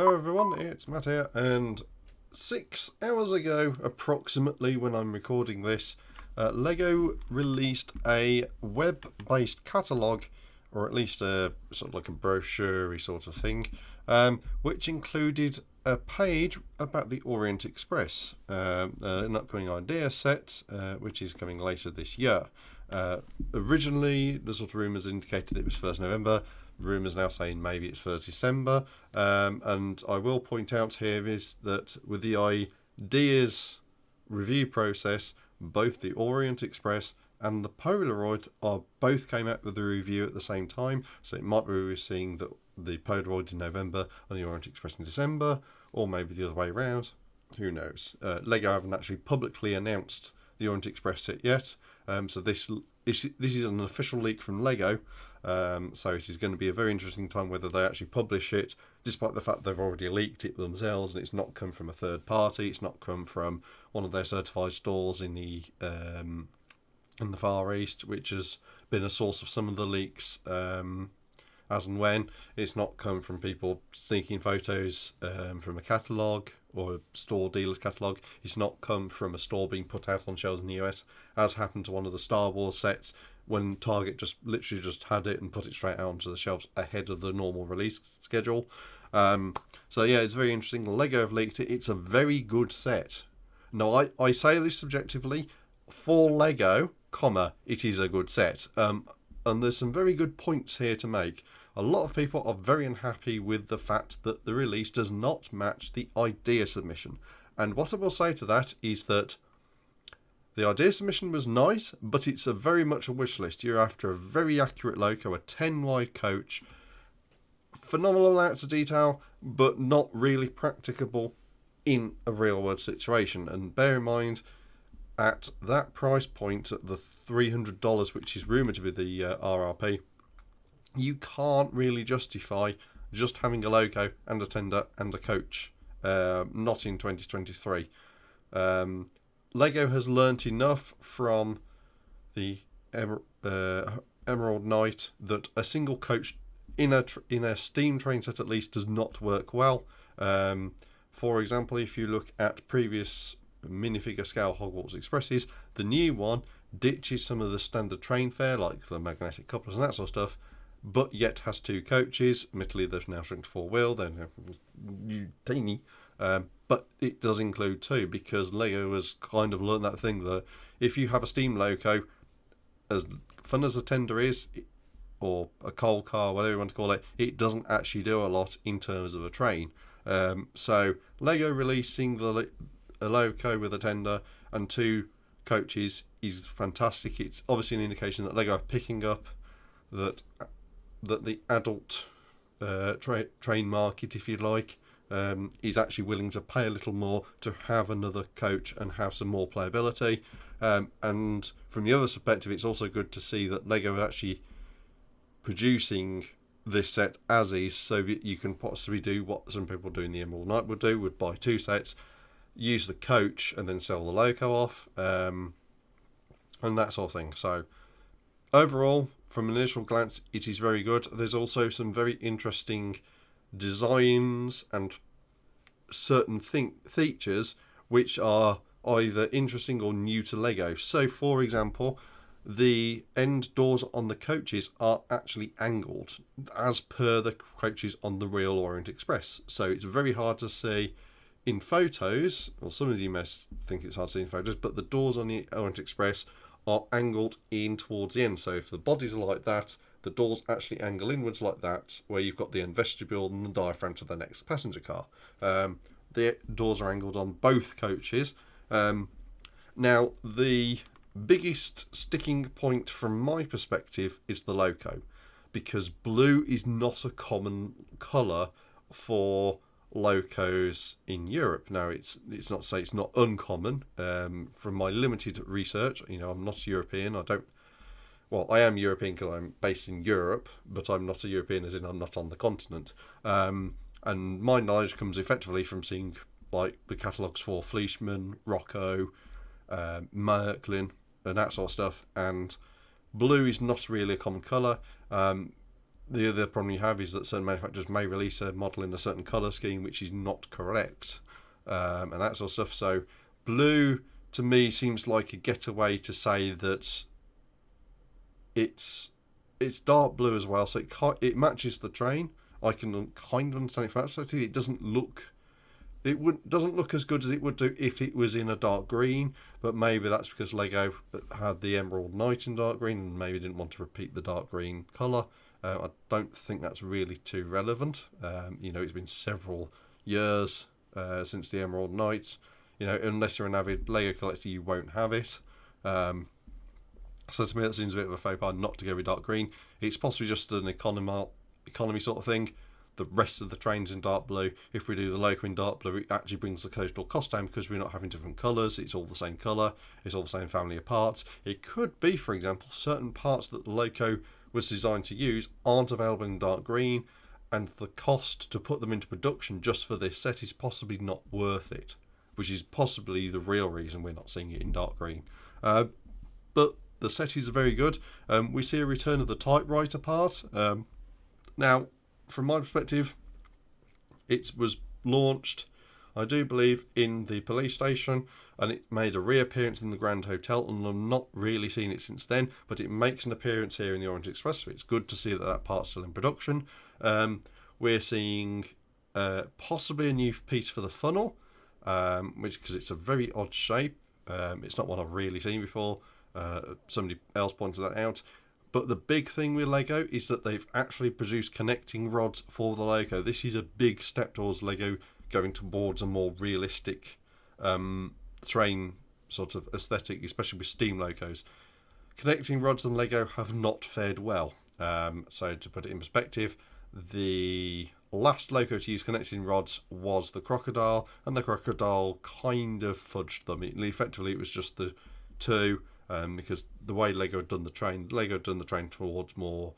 Hello everyone, it's Matt here, and 6 hours ago, approximately, when I'm recording this, Lego released a web-based catalogue, or at least a sort of like a brochure sort of thing, which included a page about the Orient Express, an upcoming idea set, which is coming later this year. Originally, the sort of rumours indicated it was 1st November. Rumours now saying maybe it's 1st December. And I will point out here is that with the ideas review process, both the Orient Express and the Polaroid both came out with the review at the same time. So it might be we're seeing that the Polaroid in November and the Orient Express in December, or maybe the other way around. Who knows? Lego haven't actually publicly announced the Orient Express set yet. So this is an official leak from Lego. So it is going to be a very interesting time whether they actually publish it, despite the fact they've already leaked it themselves and it's not come from a third party. It's not come from one of their certified stores in the Far East, which has been a source of some of the leaks. As and when it's not come from people sneaking photos from a catalogue or a store dealer's catalogue. It's not come from a store being put out on shelves in the US, as happened to one of the Star Wars sets when Target just literally had it and put it straight out onto the shelves ahead of the normal release schedule. So yeah, it's very interesting. Lego have leaked it. It's a very good set. Now I say this subjectively. For Lego, it is a good set. And there's some very good points here to make. A lot of people are very unhappy with the fact that the release does not match the idea submission. And what I will say to that is that the idea submission was nice, but it's very much a wish list. You're after a very accurate loco, a 10Y coach, phenomenal amounts of detail, but not really practicable in a real world situation. And bear in mind, at that price point, at the $300, which is rumoured to be the RRP, you can't really justify just having a logo and a tender and a coach. Not in 2023. Lego has learnt enough from the Emerald Knight that a single coach in a Steam train set at least does not work well. For example, if you look at previous minifigure scale Hogwarts Expresses, the new one ditches some of the standard train fare like the magnetic couplers and that sort of stuff, but yet has 2 coaches. Admittedly, they've now shrunk to 4-wheel, they're tiny, but it does include 2 because Lego has kind of learned that thing that if you have a steam loco, as fun as a tender is, or a coal car, whatever you want to call it, it doesn't actually do a lot in terms of a train. So Lego releasing a loco with a tender and 2 coaches is fantastic. It's obviously an indication that Lego are picking up that the adult train market, if you like, is actually willing to pay a little more to have another coach and have some more playability. And from the other perspective, it's also good to see that Lego are actually producing this set as is, so that you can possibly do what some people do in the Emerald Knight would buy 2 sets, use the coach and then sell the loco off, and that sort of thing. So overall, from an initial glance, it is very good. There's also some very interesting designs and certain features which are either interesting or new to Lego. So for example, the end doors on the coaches are actually angled as per the coaches on the real Orient Express. So it's very hard to see in photos, or some of you may think it's hard to see in photos, but the doors on the Orient Express are angled in towards the end. So if the bodies are like that, the doors actually angle inwards like that, where you've got the end vestibule and the diaphragm to the next passenger car. The doors are angled on both coaches. Now, the biggest sticking point from my perspective is the loco, because blue is not a common colour for locos in Europe. Now, it's not to say it's not uncommon. From my limited research, I'm not European. I am European because I'm based in Europe, but I'm not a European as in I'm not on the continent. And my knowledge comes effectively from seeing like the catalogues for Fleischmann, Rocco, Märklin, and that sort of stuff. And blue is not really a common colour. the other problem you have is that certain manufacturers may release a model in a certain colour scheme which is not correct, and that sort of stuff. So blue to me seems like a getaway to say that it's dark blue as well, so it matches the train. I can kind of understand it from that perspective. It doesn't look as good as it would do if it was in a dark green, but maybe that's because Lego had the Emerald Knight in dark green and maybe didn't want to repeat the dark green colour. I don't think that's really too relevant. It's been several years since the Emerald Knight. Unless you're an avid Lego collector, you won't have it. So to me, that seems a bit of a faux pas not to go with dark green. It's possibly just an economy sort of thing. The rest of the train's in dark blue. If we do the logo in dark blue, it actually brings the total cost down because we're not having different colours. It's all the same colour. It's all the same family of parts. It could be, for example, certain parts that the logo was designed to use aren't available in dark green, and the cost to put them into production just for this set is possibly not worth it, which is possibly the real reason we're not seeing it in dark green. But the set is very good. We see a return of the typewriter part. Now, from my perspective, it was launched, I do believe, in the police station, and it made a reappearance in the Grand Hotel, and I've not really seen it since then, but it makes an appearance here in the Orient Express, so it's good to see that part's still in production. We're seeing possibly a new piece for the funnel, because it's a very odd shape. It's not one I've really seen before. Somebody else pointed that out. But the big thing with Lego is that they've actually produced connecting rods for the logo. This is a big step towards Lego going towards a more realistic train sort of aesthetic, especially with steam logos. Connecting rods and Lego have not fared well. So to put it in perspective, the last logo to use connecting rods was the crocodile, and the crocodile kind of fudged them. Effectively, it was just the two. Because the way Lego had done the train towards a more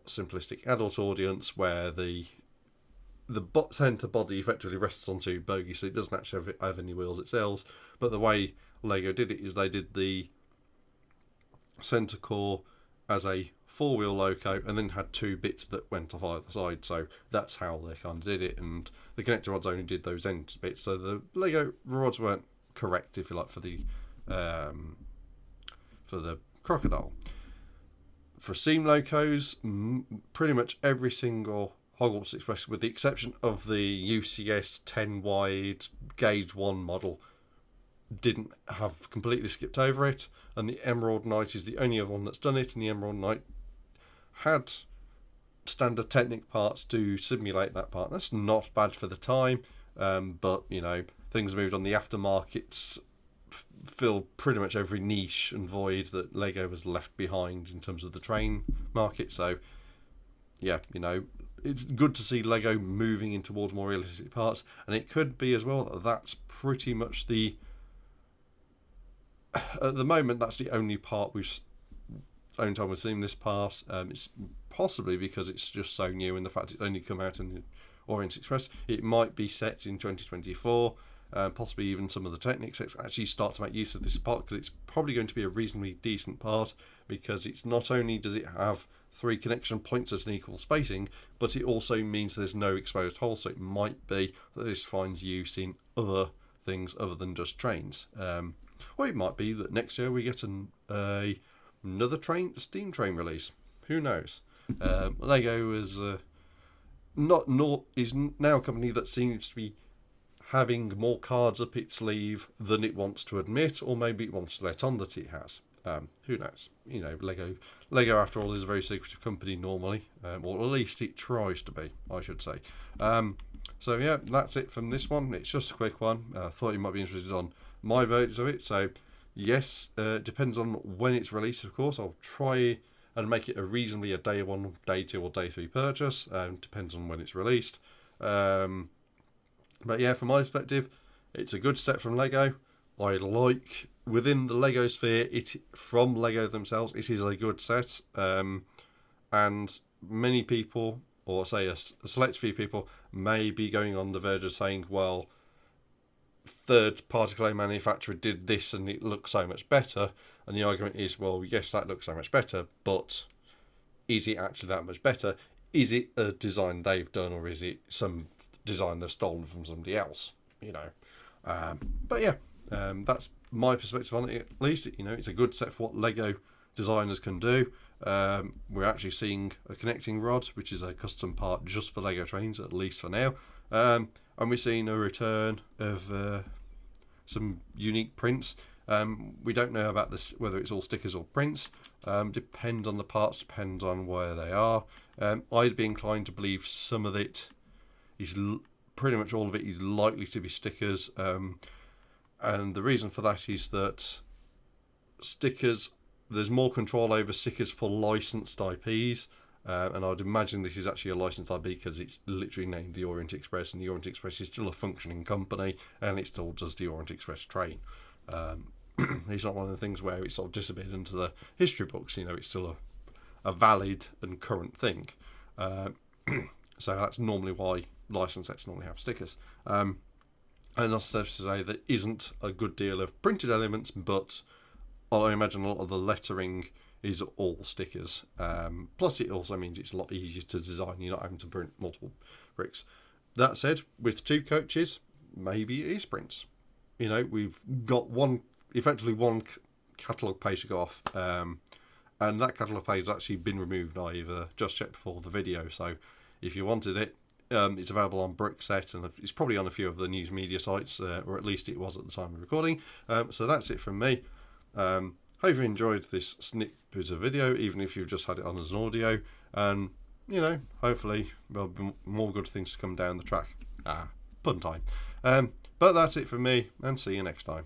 simplistic adult audience, where the centre body effectively rests on two bogies, so it doesn't actually have any wheels itself. But the way Lego did it is they did the centre core as a four-wheel loco, and then had two bits that went off either side. So that's how they kind of did it, and the connector rods only did those end bits. So the Lego rods weren't correct, if you like, for the crocodile. For steam locos, pretty much every single Hogwarts Express, with the exception of the UCS 10 wide gauge 1 model, didn't have completely skipped over it, and the Emerald Knight is the only other one that's done it, and the Emerald Knight had standard Technic parts to simulate that part. That's not bad for the time, but things moved on. The aftermarkets filled pretty much every niche and void that Lego was left behind in terms of the train market. So yeah, it's good to see Lego moving in towards more realistic parts, and it could be as well that that's pretty much at the moment that's the only time we've seen this part. It's possibly because it's just so new, and the fact it's only come out in the Orient Express. It might be set in 2024. Possibly even some of the Technic sets actually start to make use of this part, because it's probably going to be a reasonably decent part, because it's not only does it have 3 connection points at an equal spacing, but it also means there's no exposed hole, so it might be that this finds use in other things other than just trains. Or it might be that next year we get another steam train release. Who knows? Lego is is now a company that seems to be having more cards up its sleeve than it wants to admit, or maybe it wants to let on that it has. Who knows? Lego after all is a very secretive company normally, or at least it tries to be, I should say. So yeah, that's it from this one. It's just a quick one. I thought you might be interested on my verdict of it. So yes, depends on when it's released, of course. I'll try and make it a day 1, day 2 or day 3 purchase. Depends on when it's released. But yeah, from my perspective, it's a good step from Lego. I like, within the Lego sphere, from Lego themselves, it is a good set. And many people, or say a select few people, may be going on the verge of saying, well, third-party clay manufacturer did this and it looks so much better. And the argument is, well, yes, that looks so much better, but is it actually that much better? Is it a design they've done, or is it some design they've stolen from somebody else? You know, but yeah, that's my perspective on it. At least, you know, it's a good set for what Lego designers can do. We're actually seeing a connecting rod, which is a custom part just for Lego trains, at least for now. And we're seeing a return of some unique prints. We don't know about this, whether it's all stickers or prints. Depend on the parts, depends on where they are. I'd be inclined to believe some of it is pretty much all of it is likely to be stickers. And the reason for that is that stickers, there's more control over stickers for licensed IPs. And I'd imagine this is actually a licensed IP because it's literally named the Orient Express, and the Orient Express is still a functioning company, and it still does the Orient Express train. It's not one of the things where it's sort of disappeared into the history books. You know, it's still a valid and current thing. So that's normally why licensed sets normally have stickers. And that's safe to say there isn't a good deal of printed elements, but I imagine a lot of the lettering is all stickers. Plus it also means it's a lot easier to design. You're not having to print multiple bricks. That said, with 2 coaches, maybe it is prints. You know, we've got effectively one catalogue page to go off, and that catalogue page has actually been removed. I've just checked before the video, so if you wanted it, it's available on Brickset, and it's probably on a few of the news media sites, or at least it was at the time of recording. So that's it from me. Hope you enjoyed this snippet of video, even if you've just had it on as an audio, and you know, hopefully there'll be more good things to come down the track. Pun time. But that's it from me, and see you next time.